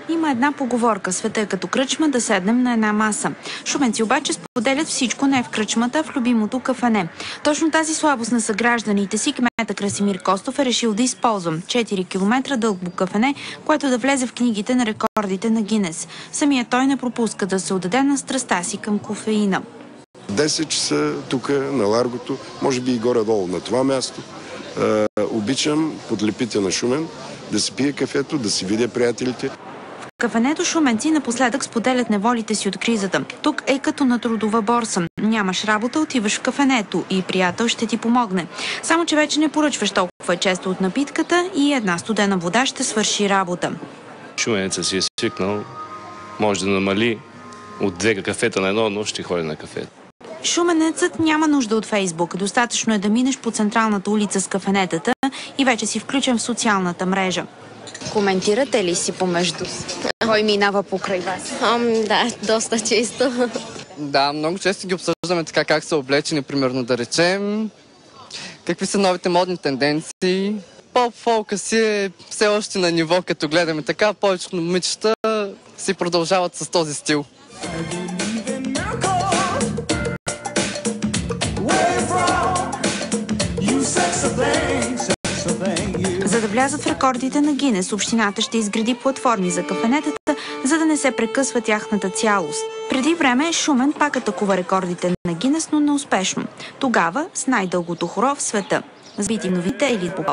Има една поговорка: света е като кръчма, да седнем на една маса. Шуменци обаче споделят всичко не в кръчмата, а в любимото кафене. Точно тази слабост на съгражданите си кмета Красимир Костов е решил да използва. 4 км дълго кафене, което да влезе в книгите на рекордите на Гинес. Самият той не пропуска да се отдаде на страстта си към кофеина. 10 часа тук на Ларгото, може би и горе-долу на това място. Обичам под лепите на Шумен да си пия кафето, да си видя приятелите. В кафенето шуменци напоследък споделят неволите си от кризата. Тук е като на трудова борса. Нямаш работа, отиваш в кафенето и приятел ще ти помогне. Само че вече не поръчваш толкова често от напитката и една студена вода ще свърши работа. Шуменеца си е свикнал, може да намали от 2 кафета на едно, но ще ходи на кафето. Шуменецът няма нужда от Фейсбук. Достатъчно е да минеш по централната улица с кафенетата и вече си включен в социалната мрежа. Коментирате ли си помежду си? Кой минава покрай вас? Да, доста често. Да, много често ги обсъждаме така как са облечени, примерно да речем, какви са новите модни тенденции. Поп-фолка си е все още на ниво, като гледаме така, повечето момичета си продължават с този стил. За да влязат в рекордите на Гинес, общината ще изгради платформи за кафенетата, за да не се прекъсва тяхната цялост. Преди време Шумен пак атакува рекордите на Гинес, но неуспешно. Тогава с най-дългото хоро в света. Сбити новите Елит Попов.